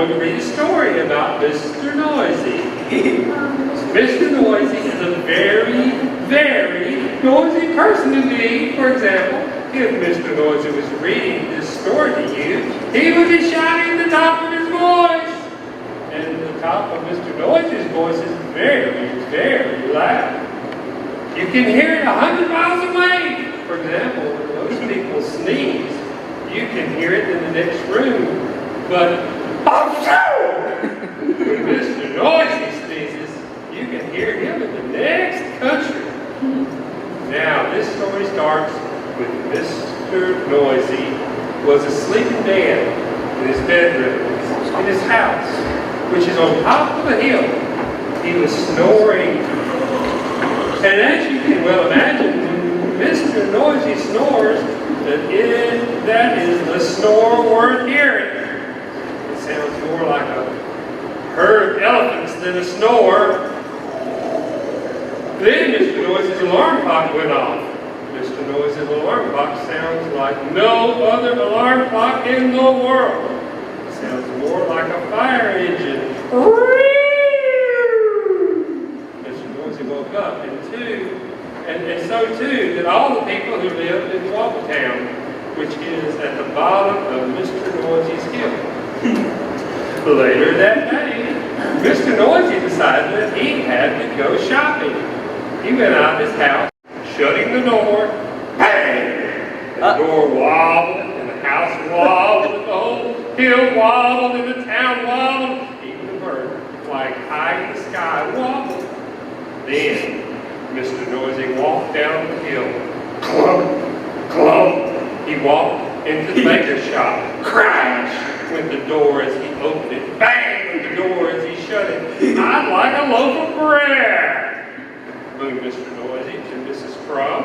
going to read a story about Mr. Noisy. Mr. Noisy is a very, very noisy person indeed. For example, if Mr. Noisy was reading this story to you, he would be shouting at the top of his voice. And the top of Mr. Noisy's voice is very, very loud. You can hear it 100 miles away. For example, when most people sneeze, you can hear it in the next room. But when Mr. Noisy sneezes, you can hear him in the next country. Now, this story starts with Mr. Noisy was asleep in bed in his bedroom in his house, which is on top of a hill. He was snoring. And as you can well imagine, when Mr. Noisy snores, that is the snore worth hearing. It sounds more like a herd of elephants than a snore. Then Mr. Noisy's alarm clock went off. Mr. Noisy's alarm clock sounds like no other alarm clock in the world. It sounds more like a fire engine. Mr. Noisy woke up, and so too did all the people who lived in Wobbletown, which is at the bottom of Mr. Noisy's hill. Later that day, Mr. Noisy decided that he had to go shopping. He went out of his house, shutting the door. Bang! The door wobbled, and the house wobbled, and the whole hill wobbled, and the town wobbled. Even the bird flying high in the sky wobbled. Then Mr. Noisy walked down the hill. Clump, clump. He walked into the baker's shop. Crash went the door as he opened it. Bang went the door as he shut it. I'd like a loaf of bread. Boomed Mr. Noisy to Mrs. Crumb.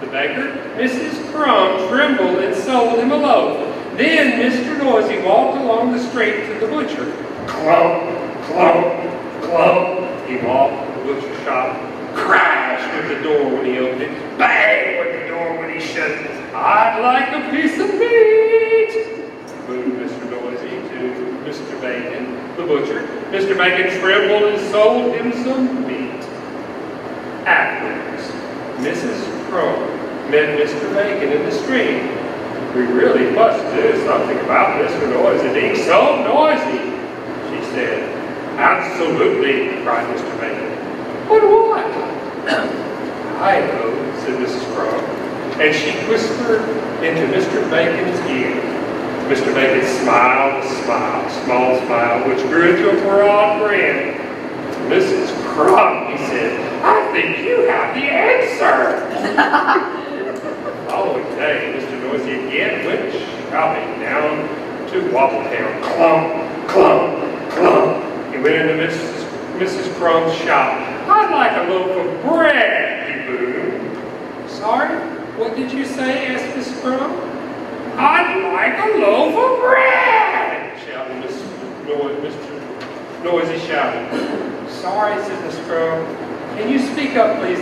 The baker, Mrs. Crumb, trembled and sold him a loaf. Then Mr. Noisy walked along the street to the butcher. Clump, clump, clump. He walked to the butcher shop. Crash went the door when he opened it. Bang went the door when he shut it. I'd like a piece of meat. Boomed Mr. Noisy to Mr. Bacon, the butcher. Mr. Bacon trembled and sold him some meat. Afterwards, Mrs. Crumb met Mr. Bacon in the street. We really must do something about Mr. Noisy being so noisy, she said. Absolutely, cried Mr. Bacon. But what? I know, said Mrs. Crumb, and she whispered into Mr. Bacon's ear. Mr. Bacon smiled a small smile, which grew into a broad grin. Mrs. Crumb, he said, I think you have the answer. The following day, Mr. Noisy again went shopping down to Wobbletown. Clump, clump, clump. He went into Mrs. Crumb's shop. I'd like a loaf of bread, he boomed. Sorry, what did you say? Asked Mrs. Crumb. I'd like a loaf of bread, shouted Mr. Noisy shouted. Sorry, said Mrs. Crumb. Can you speak up, please?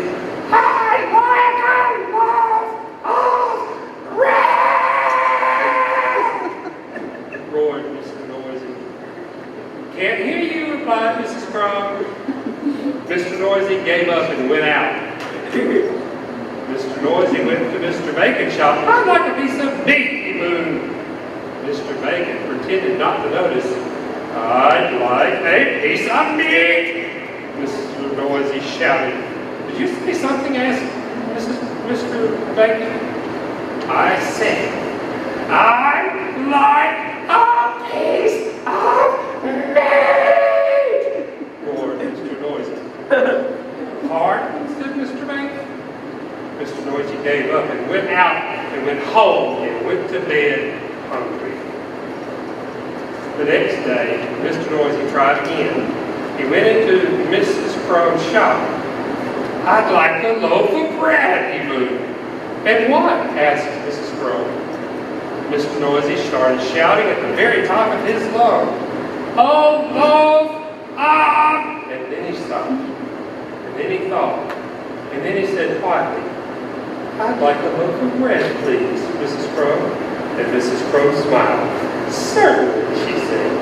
I'd like a loaf of bread, roared Mr. Noisy. Can't hear you, replied Mrs. Crumb. Mr. Noisy gave up and went out. Mr. Noisy went to Mr. Bacon's shop. I'd like a piece of meat, he boomed. Mr. Bacon pretended not to notice. I'd like a piece of meat, Mr. Noisy shouted. Did you say something? Asked Mr. Bacon. I said, I'd like a piece of meat, roared Mr. Noisy. Pardon, said Mr. Bacon. Mr. Noisy gave up and went out and went home and went to bed hungry. The next day, Mr. Noisy tried again. He went into Mrs. Crumb's shop. I'd like a loaf of bread, he boomed. And what? Asked Mrs. Crumb. Mr. Noisy started shouting at the very top of his lungs. Oh, loaf of... And then he stopped. And then he thought. And then he said quietly, I'd like a loaf of bread, please, Mrs. Crumb. And Mrs. Crumb smiled. Certainly, she said.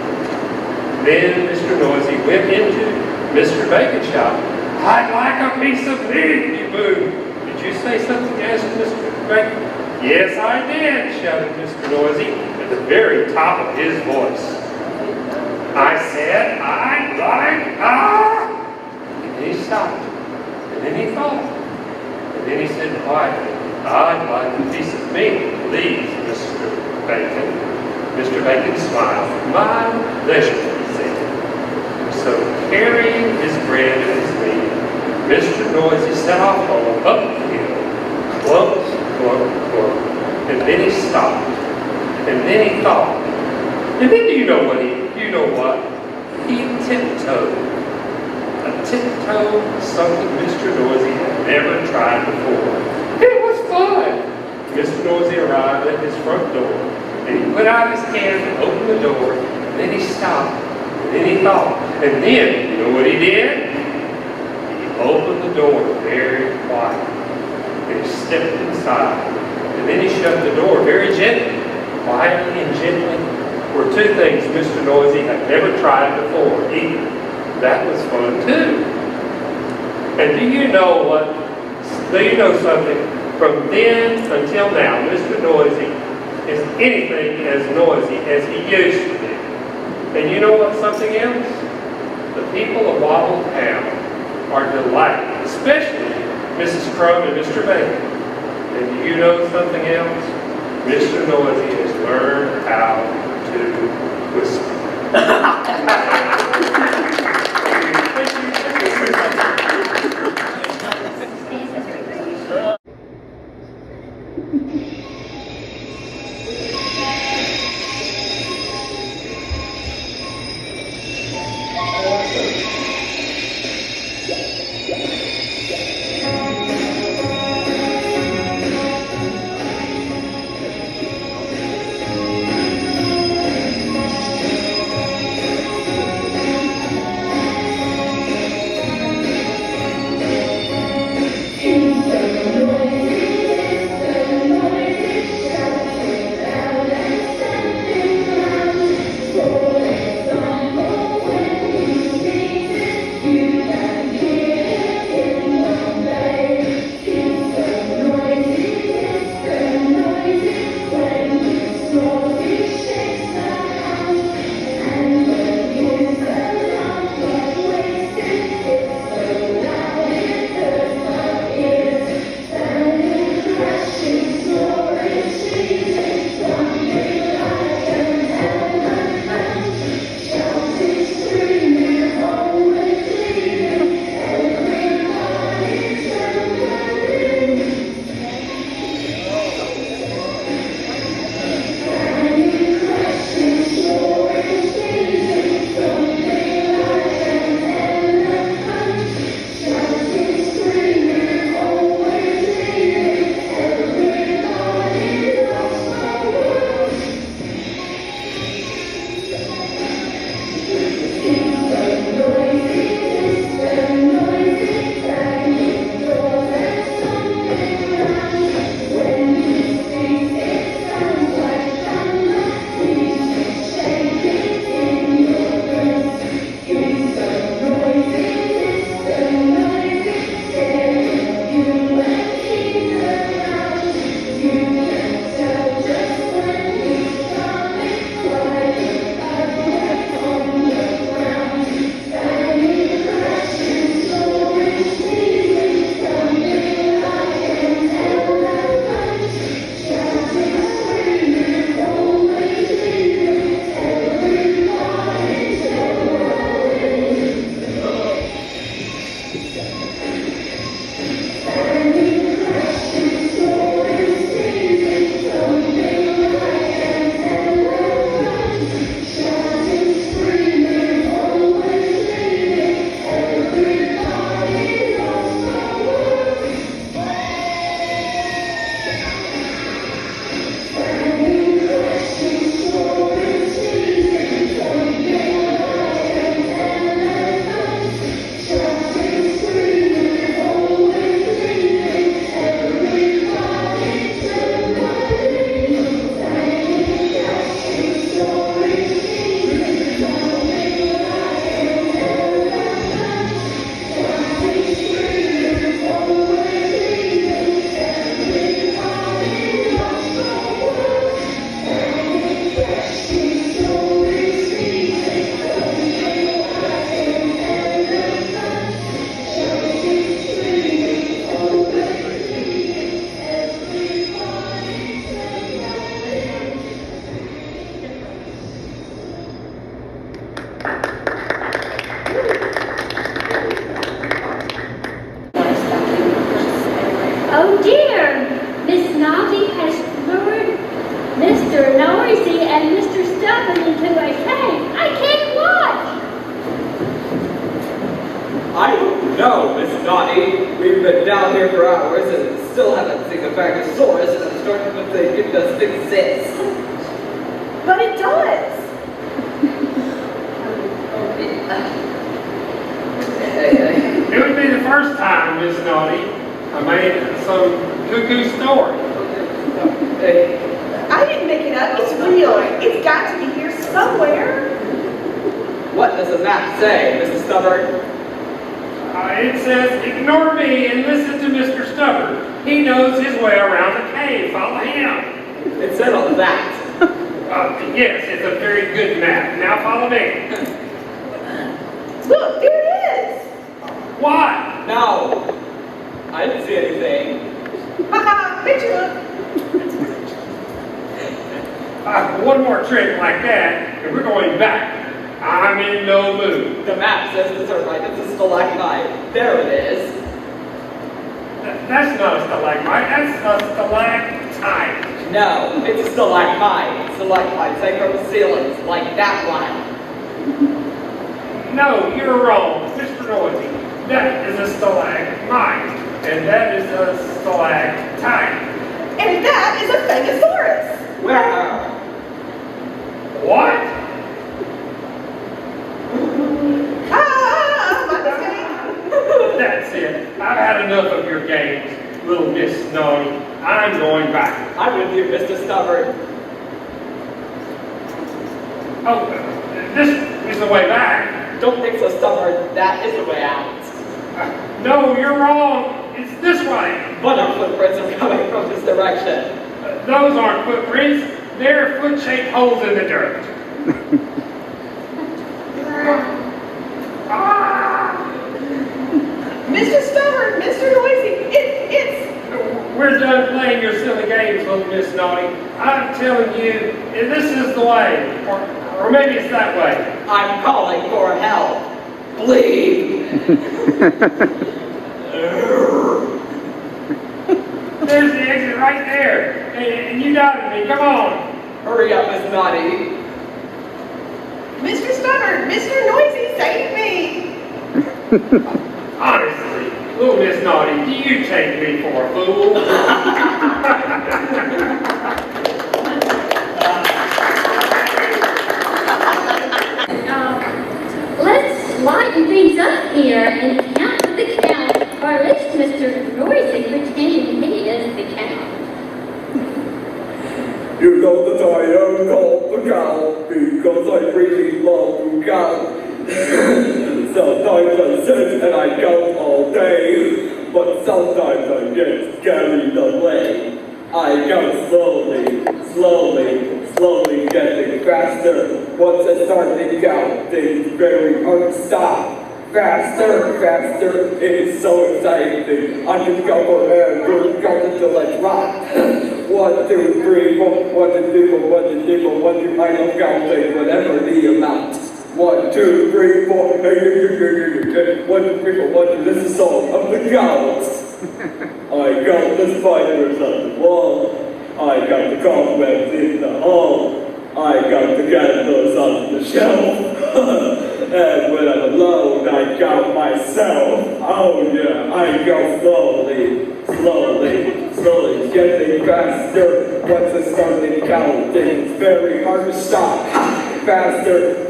Then Mr. Noisy went into Mr. Bacon's shop. I'd like a piece of meat, he boomed. Did you say something? Asked Mr. Bacon. Yes, I did, shouted Mr. Noisy at the very top of his voice. I said, I'd like, And then he stopped. And then he thought. And then he said quietly, I'd like a piece of meat, please, Mr. Bacon. Mr. Bacon smiled. My pleasure, he said. So, carrying his bread and his meat, Mr. Noisy set off home up the hill. Clunk, clunk, clunk. And then he stopped. And then he thought. And then you know what? He tiptoed. A tiptoe, something Mr. Noisy had never tried before. It was fun. Mr. Noisy arrived at his front door, and he put out his hand and opened the door, and then he stopped, and then he thought, and then, you know what he did? He opened the door very quietly, and he stepped inside, and then he shut the door very gently, quietly and gently, were two things Mr. Noisy had never tried before either. That was fun too. And do you know something? From then until now, Mr. Noisy is anything as noisy as he used to be. And you know what something else? The people of Wobble Town are delighted, especially Mrs. Crumb and Mr. Bacon. And do you know something else? Mr. Noisy has learned how to whisper. No, Mrs. Naughty. We've been down here for hours and still haven't seen the Brontosaurus, and I'm starting to think it doesn't exist. But it does. It would be the first time, Miss Naughty, I made some cuckoo story. I didn't make it up. It's real. It's got to be here somewhere. What does the map say, Mr. Stubborn? It says, ignore me and listen to Mr. Stubborn. He knows his way around the cave. Follow him. It said on that. Yes, it's a very good map. Now follow me. Look, there it is. What? No, I didn't see anything. Haha, picture look. One more trick like that, and we're going back. I'm in no mood. The map says the turbine. It's a stalagmite. There it is. That's not a stalagmite, that's a stalactite. No, it's a stalagmite. Stalagmites hang from the ceilings, like that one. No, you're wrong, Mr. Noisy. That is a stalagmite, and that is a stalactite. And that is a Stegosaurus. Where? What? My mistake. That's it. I've had enough of your games, little Miss Naughty. I'm going back. I'm with you, Mr. Stubborn. Oh, this is the way back. Don't think so, Stubborn. That is the way out. No, you're wrong. It's this way. But our footprints are coming from this direction. Those aren't footprints. They're foot-shaped holes in the dirt. Mr. Stubborn, Mr. Noisy, it's... We're done playing your silly games, little Miss Naughty. I'm telling you, this is the way. Or maybe it's that way. I'm calling for help. Bleed. There's the exit right there. And you doubted me. Come on. Hurry up, Miss Naughty. Mr. Stubborn, Mr. Noisy, save me. Honestly, little Miss Naughty, do you take me for a fool? Let's lighten things up here and count with the count, or at least Mr. Noisy pretending he is the count. You know that I am called the cow because I really love to count. Sometimes I sit and I count all day, but sometimes I get carried away. I count slowly, slowly getting faster. Once I start to count, it's very hard to stop. Faster, it is so exciting. I can go forever, count until I drop. 1, 2, 3, 4, 1, 2, 3, 4, 1, 2, 3, 4, 1, 2, I don't counting, whatever the amount. 1, 2, 3, 4, 1, 2, 3, 4, 1, 2, this is song of the counts. I count the spiders on the wall. I count the cobwebs in the hall. I count the candles on the shelf. And when I'm alone, I count myself. Oh yeah, I go slowly, getting faster. Once I started counting, it's very hard to stop. Faster,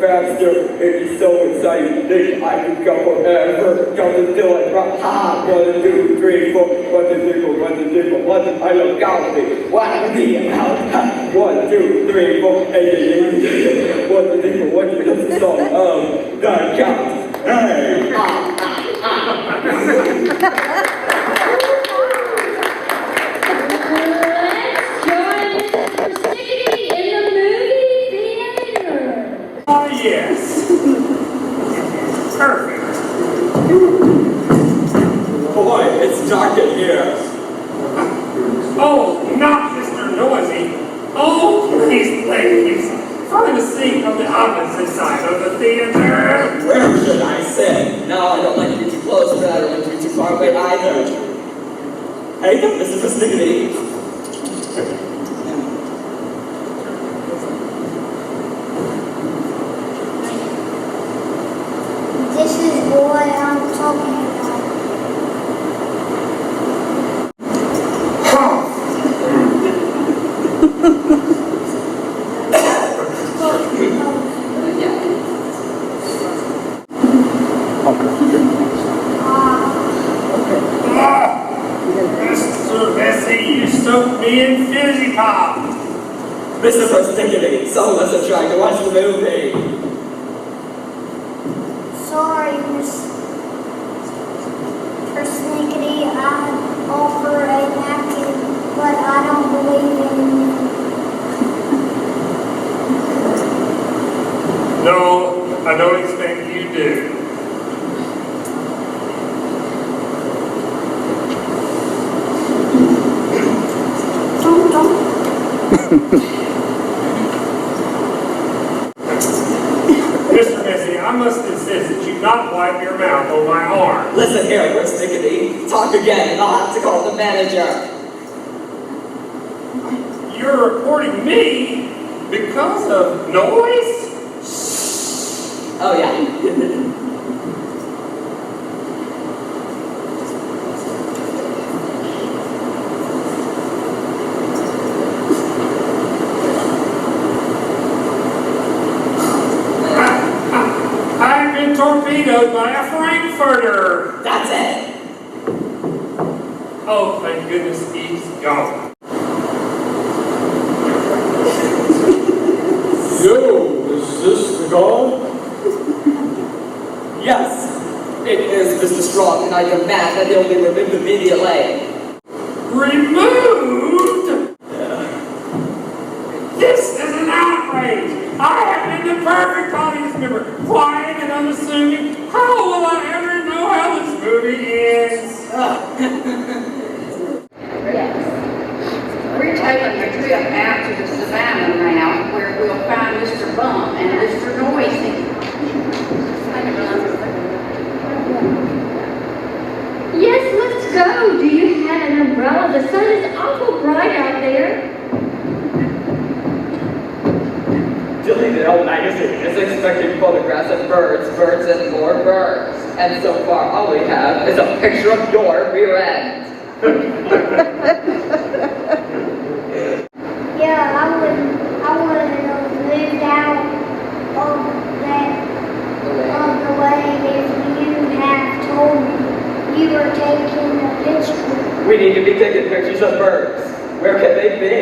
it's so exciting. I can go forever, count until I drop. 1, 2, 3, 4, 1, 2, 3, 4, 1, 2, 3, 4, 1, 2, I love counting. What the amount? 1, 2, 3, 4, 8, 1, 2, 3, 4, 1, 2, this is song of the count. Hey! Let's join Mr. Stickity in the movie theater. Oh, yes. Perfect. Boy, it's dark in here. Oh, not Mr. Noisy. Oh, please. Find a seat on the opposite side of the theater. Where should I sit? No, I don't like to be too close, but I don't like to be too far away either. Hey, this is Miss Niggity. This is what I'm talking about. the Infinity Pop. Mr. Persnickety, some of us are trying to watch the movie. Sorry, Miss Persnickety, I offer a napkin, but I don't believe in you. No, I don't expect you do. Don't. Mr. Messi, I must insist that you not wipe your mouth on my arm. Listen here, Persnickety. Talk again, and I'll have to call the manager. You're reporting me because of noise? Oh, yeah. I've been torpedoed by a Frankfurter. That's it. Oh, thank goodness he's gone. Yo, is this the guard? Yes, it is Mr. Strong, and I demand that he'll be removed immediately. Removed? This is an outrage! I have been the perfect audience member, quiet and unassuming. How will I ever know how this movie ends? Yes. We're taking a trip out to the Savannah now, where we'll find Mr. Bump and Mr. Noisy. Yes, let's go. Do you have an umbrella? The sun is awful bright out there. Deleted old magazine is expecting photographs of birds, and more birds. And so far, all we have is a picture of your rear end. Yeah, I would have moved out of the way if you had told me you were taking a picture. We need to be taking pictures of birds. Where can they be?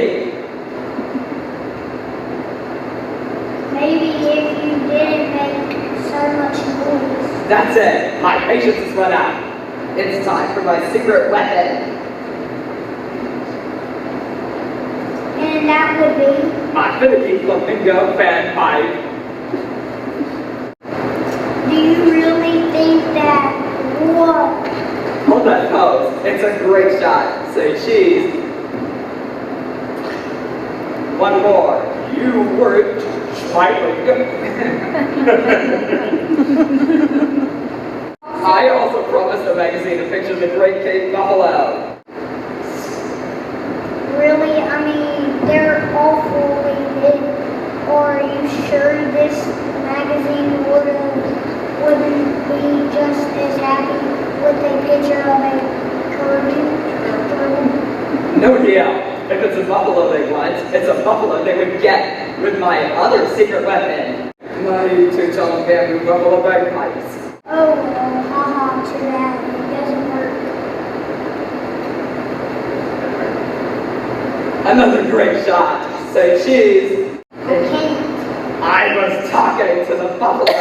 Maybe if you didn't make so much noise. That's it. My patience has run out. It's time for my secret weapon. And that would be, My finicky flamingo fan pipe. do you really think that what? Hold that pose. It's a great shot. Say cheese. One more. You were smiling. I also promised the magazine a picture of the Great Cape Buffalo. Really? I mean, they're awfully big. Or are you sure this magazine wouldn't be just as happy with a picture of a turtle? No deal. If it's a buffalo they want, it's a buffalo they would get with my other secret weapon. My two-tone bamboo buffalo bagpipes. Oh, well, haha, too bad. It doesn't work. Another great shot. Say cheese. Okay. I was talking to the buffalo.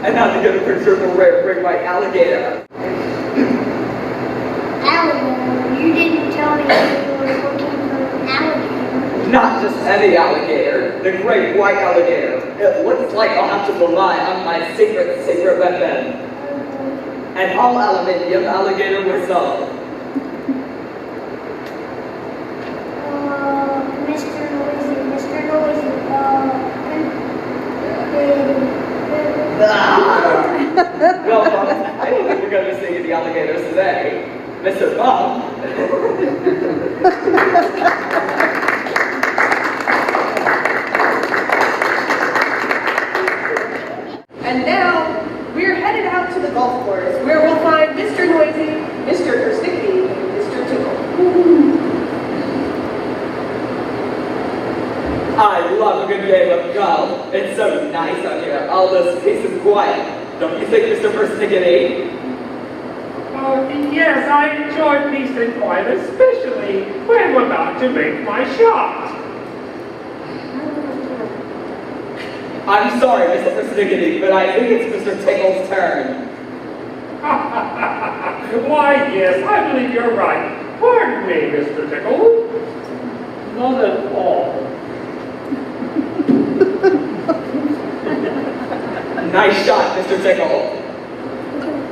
And now to get a picture of the rare great white alligator. Alligator. You didn't tell me you were looking for an alligator. Not just any alligator, the great white alligator. It looks like I'll have to rely on my secret weapon. An all aluminium alligator whistle. Mr. Noisy, Well, folks, I don't think we're going to be seeing the alligators today. Mr. Bump. And now, we're headed out to the golf course, where we'll find Mr. Noisy, Mr. Persnickety, and Mr. Tickle. I love a good game of golf. It's so nice out here, all this peace and quiet. Don't you think, Mr. Persnickety? Yes, I enjoy peace and quiet, especially when I'm about to make my shot. I'm sorry, Mr. Persnickety, but I think it's Mr. Tickle's turn. Why, yes, I believe you're right. Pardon me, Mr. Tickle. Not at all. Nice shot, Mr. Tickle.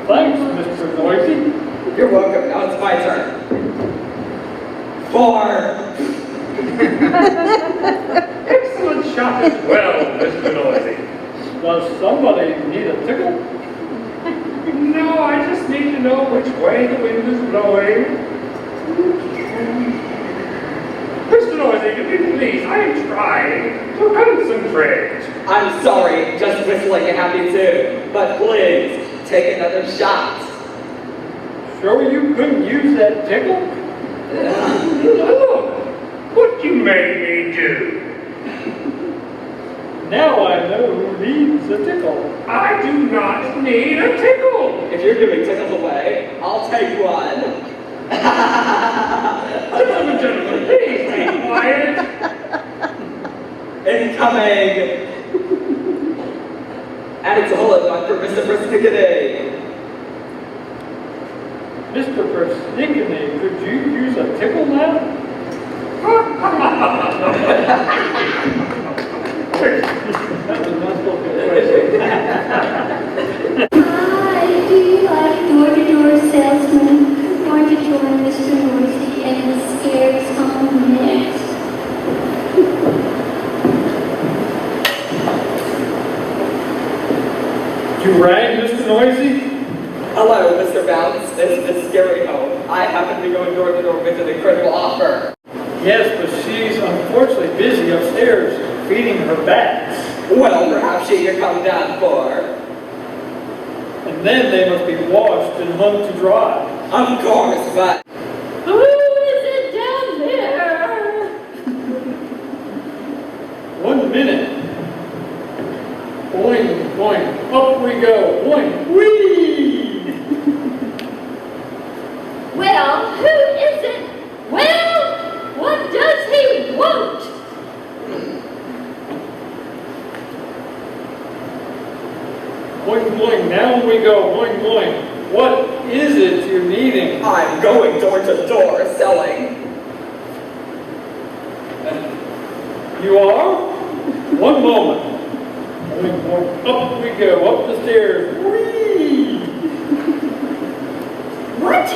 Thanks, Mr. Noisy. You're welcome. Now it's my turn. 4. Excellent shot as well, Mr. Noisy. Does somebody need a tickle? No, I just need to know which way the wind is blowing. Mr. Noisy, if you please, I am trying to concentrate. I'm sorry, just whistling a happy tune. But please, take another shot. Sure you couldn't use that tickle? Look, what you made me do. Now I know who needs a tickle. I do not need a tickle. If you're giving tickles away, I'll take one. Gentlemen, please be quiet. Incoming! And it's a hole in one for Mr. Persnickety. Mr. Persnickety, could you use a tickle now? That was not supposed to be a question. Hi, do you like door-to-door salesmen? Want to join Mr. Noisy and the Scares Home next? You rang, Mr. Noisy? Hello, Mr. Bounce. It's Miss Scary Home. I happen to be going door to door with an incredible offer. Yes, but she's unfortunately busy upstairs feeding her bats. Well, perhaps she can come down for. And then they must be washed and hung to dry. Of course, but. Who is it down there? 1 minute. Boing, boing, up we go. Boing, whee! Well, who is it? Well, what does he want? Boing, boing, down we go. Boing, boing. What is it you're needing? I'm going door to door selling. You are? 1 moment. Boing, boing, up we go, up the stairs. Whee! What?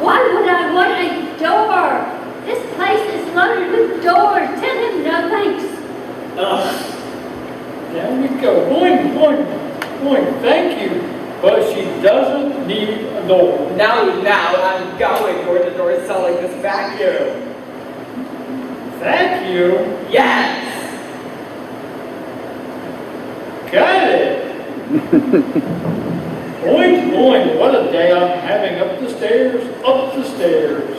Why would I want a door? This place is loaded with doors. Tell him no thanks. Down we go. Boing, boing, boing. Thank you. But she doesn't need a door. Now, I'm going door to door selling this vacuum. Vacuum? Yes! Got it. Boing, boing. What a day I'm having up the stairs, up the stairs.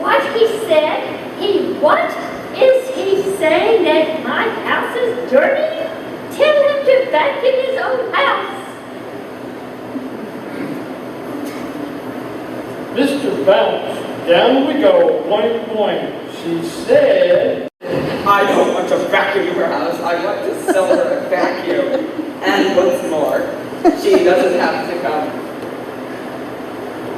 What he said? What? Is he saying that my house is dirty? Tell him to vacuum his own house. Mr. Bounce, down we go, boing, boing. She said, I don't want to vacuum her house. I want to sell her a vacuum. And what's more, she doesn't have to come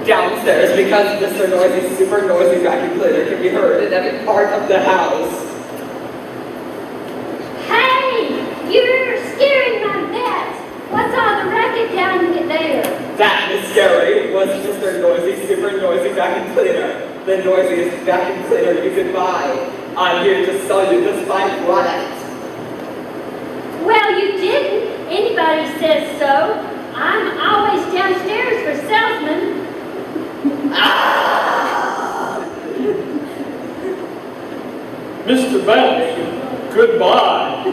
downstairs because Mr. Noisy's super noisy vacuum cleaner can be heard in every part of the house. Hey, you're scaring my bats. What's all the racket down there? That, Miss Scary, was Mr. Noisy's super noisy vacuum cleaner. The noisiest vacuum cleaner you could buy. I'm here to sell you this fine product. Well, you didn't. Anybody says so. I'm always downstairs for salesmen. Mr. Bounce, goodbye.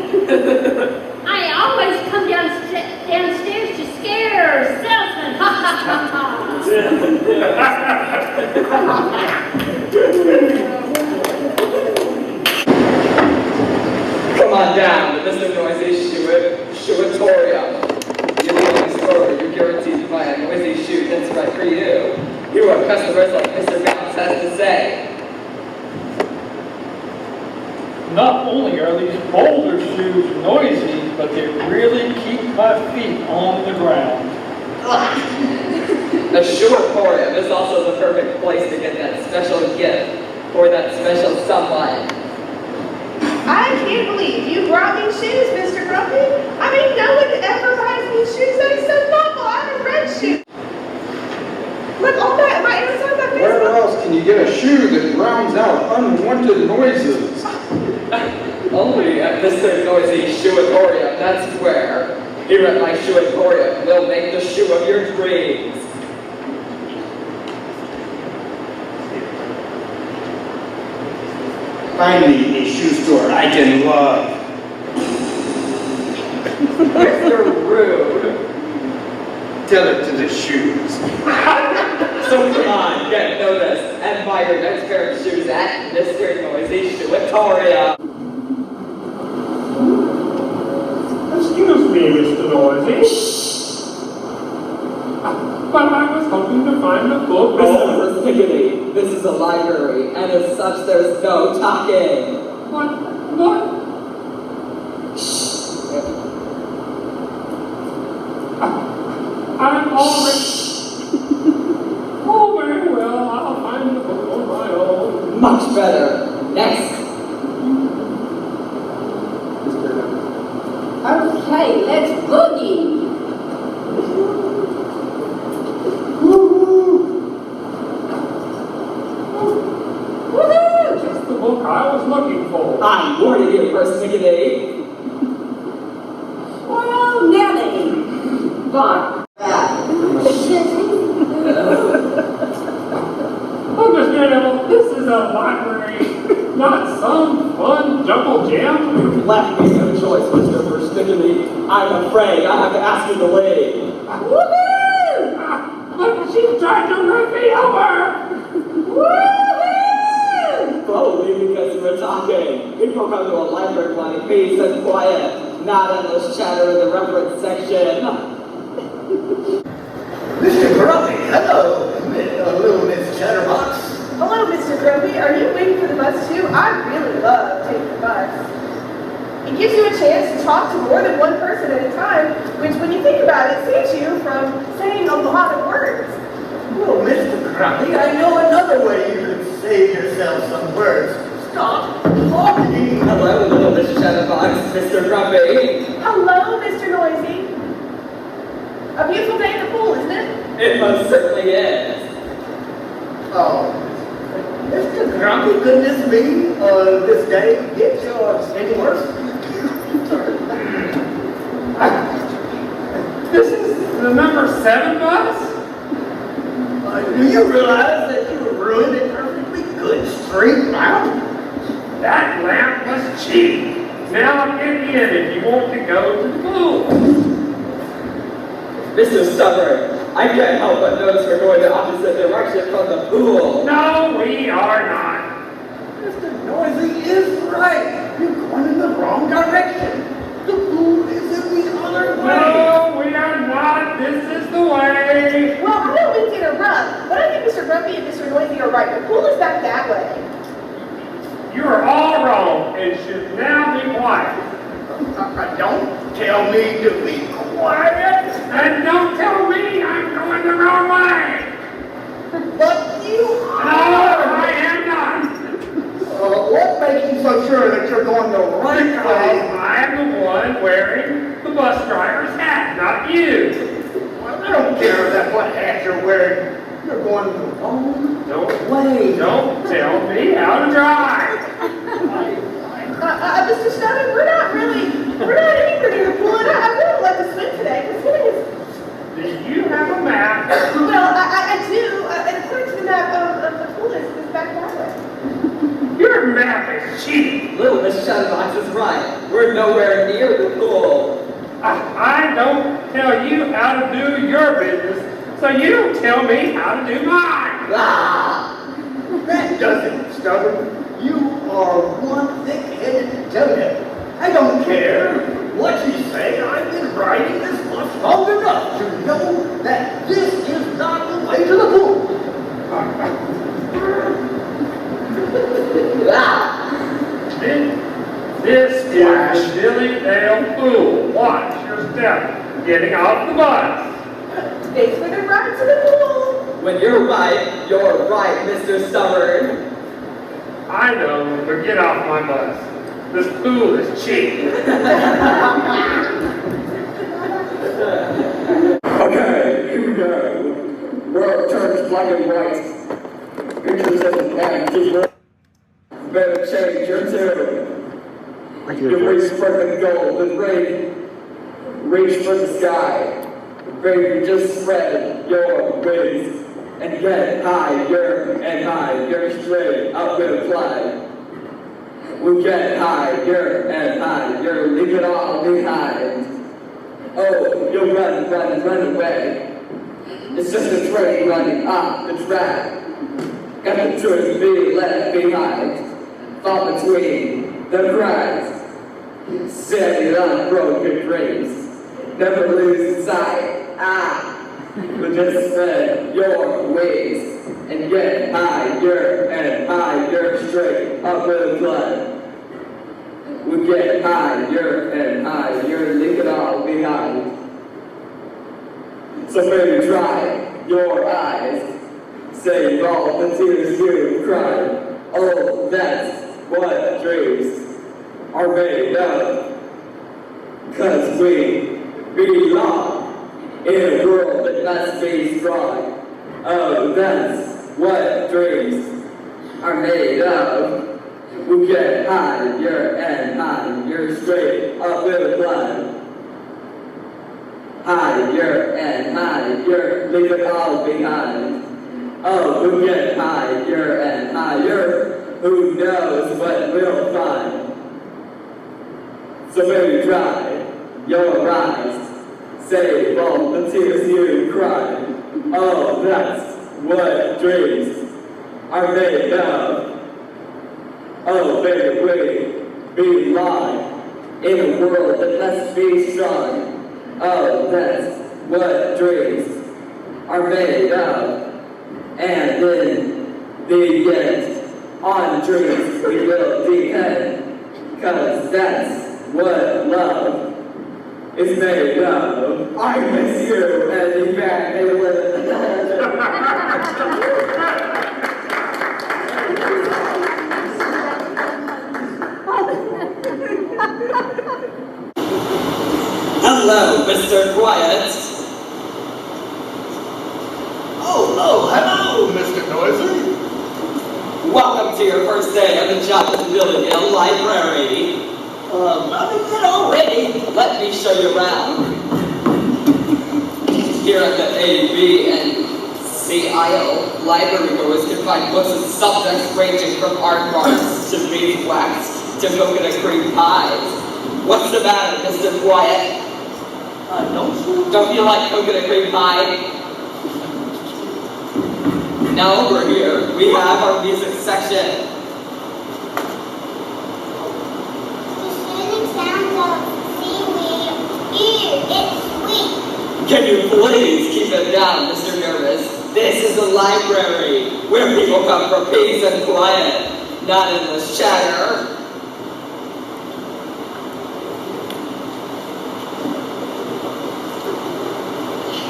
I always come downstairs to scare salesmen. Ha ha ha ha. Come on down to Mr. Noisy's Shoeatoria. You're the only store you can guaranteed to buy a noisy shoe that's right for you. Hear what customers like Mr. Bounce has to say. Not only are these boulder shoes noisy, but they really keep my feet on the ground. The Shoe Emporium is also the perfect place to get that special gift for that special someone. I can't believe you brought me shoes, Mr. Grumpy. I mean, no one ever buys me shoes that are so thoughtful. I have a red shoe. Look, all that, my Amazon, my Where Facebook. else can you get a shoe that drowns out unwanted noises? Only at Mr. Noisy Shoe Emporium, that's where. Here at my Shoe Emporium, we'll make the shoe of your dreams. Finally, a shoe store I can love. Mr. Rude. Tell it to the shoes. So come on, get noticed and buy your next pair of shoes at Mr. Noisy Shoe Emporium. Excuse me, Mr. Noisy. But I was hoping to find a book. Mr. Persnickety, this is a library, and as such, there's no talking. What? I'm already. Oh, very well. I'll find the book on my own. Much better. Next. Okay, let's boogie. Woohoo! Just the book I was looking for. I'm warning you, Persnickety. Well, Nelly. But Oh, Mr. Animal, this is a library, not some fun jungle jam. You left me no choice, Mr. Persnickety. I'm afraid I have to ask you to leave. woohoo! Look, she's trying to run me over. Woohoo! Probably because you were talking. People come to a library wanting peace and quiet, not endless chatter in the reference section. Mr. Grumpy, hello, little Miss Chatterbox. Hello, Mr. Grumpy. Are you waiting for the bus too? I really love taking the bus. It gives you a chance to talk to more than one person at a time, which when you think about it, saves you from saying a lot of words. Well, Mr. Grumpy, I know another way you could save yourself some words. Stop talking. Hello, little Miss Chatterbox, Mr. Grumpy. Hello, Mr. Noisy. A beautiful day in the pool, isn't it? It most certainly is. Oh, Mr. Grumpy, goodness me, this day gets any worse. This is the number 7 bus? Do you realize that you ruined a perfectly good straight route? That lamp was cheap. Now get in if you want to go to the pool. Mr. Stubborn, I can't help but notice we're going the opposite direction from the pool. No, we are not. Mr. Noisy is right. You're going in the wrong direction. The pool is in the other way. No, we are not. This is the way. Well, I don't mean to interrupt, but I think Mr. Grumpy and Mr. Noisy are right. The pool is back that way. You are all wrong and should now be quiet. Don't tell me to be quiet. And don't tell me I'm going the wrong way. But you No, are. I am not. What makes you so sure that you're going the right Because way? I am the one wearing the bus driver's hat, not you. Well, I don't care that what hat you're wearing. You're going the wrong way. Don't tell me how to drive. Mr. Stubborn, we're not anywhere near the pool, and I really like to swim today. The swimming is, Do you have a map? well, I do, and according to the map, the pool is back that way. Your map is cheap. Little Miss Chatterbox is right. We're nowhere near the pool. I don't tell you how to do your business, so you don't tell me how to do mine. Ah! That doesn't, Stubborn. You are one thick-headed donut. I don't care what you say. I've been riding this bus long enough to know This is the Dilly-Dale Pool. Watch your step getting off the bus. Thanks for the ride to the pool. When you're right, Mr. Stubborn. I know, but get off my bus. This pool is cheap. Okay, here we go. World turns black and white. Pictures of the past. Better change your tune. You reach for the golden ring. Reach for the sky. Baby, just spread your wings and get higher and higher, straight up and fly. We get higher and higher, leave it all behind. Oh, you'll run away. It's just a train running off the track. Got the truth be left behind. Fall between the cracks. Steady on broken dreams. Never lose sight. But just spread your wings and get higher and higher, straight up and fly. We get higher and higher, leave it all behind. So baby, dry your eyes, save all the tears you cried. Oh, that's what dreams are made of. 'Cause we belong in a world that must be strong. Oh, that's what dreams are made of. We get higher and higher, straight up and fly. Higher and higher, leave it all behind. Oh, we get higher and higher, who knows what we'll find. So baby, dry your eyes, save all the tears you cried. Oh, that's what dreams are made of. Oh, baby, we belong in a world that must be strong. Oh, that's what dreams are made of. And in the end, on dreams we will depend. 'Cause that's what love is made of. I miss you, Eddie Van Halen. Hello, Mr. Quiet. Oh, hello, Mr. Noisy. Welcome to your first day of the Jacksonville Library. Nothing yet already. Let me show you around. Here at the A, B, and C aisle, library goers can find books and subjects ranging from art marks to beeswax to coconut cream pies. What's the matter, Mr. Quiet? Don't you like coconut cream pie? Now over here, we have our music section. Can you please keep it down, Mr. Nervous? This is a library where people come for peace and quiet, not endless chatter.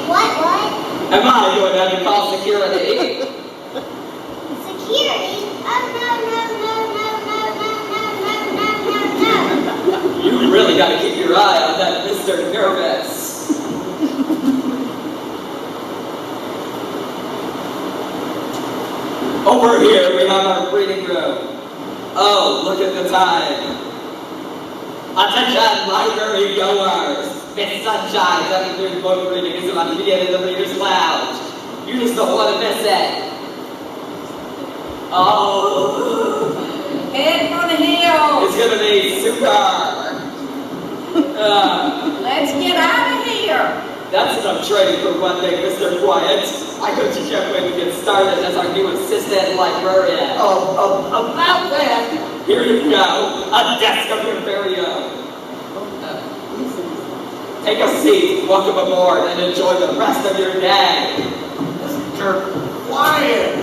What? Am I going to have to call security? Security? Oh, no. You really got to keep your eye on that Mr. Nervous. Over here, we have our reading room. Oh, look at the time. Attention, library goers. Miss Sunshine's afternoon book reading is about to begin in the Reader's Lounge. You just don't want to miss it. Oh. Head for the hills. It's going to be super. Let's get out of here. That's enough training for one day, Mr. Quiet. I couldn't just wait to get started as our new assistant librarian. About that. Here you go, a desk of your very own. Take a seat, welcome aboard, and enjoy the rest of your day. Mr. Quiet.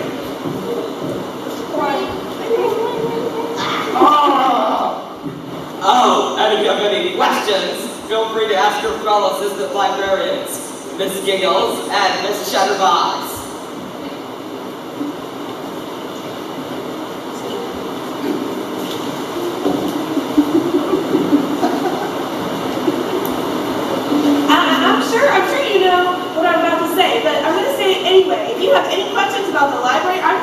And if you have any questions, feel free to ask your fellow assistant librarians, Miss Giggles and Miss Chatterbox. I'm sure you know what I'm about to say, but I'm going to say it anyway. If you have any questions about the library, I'm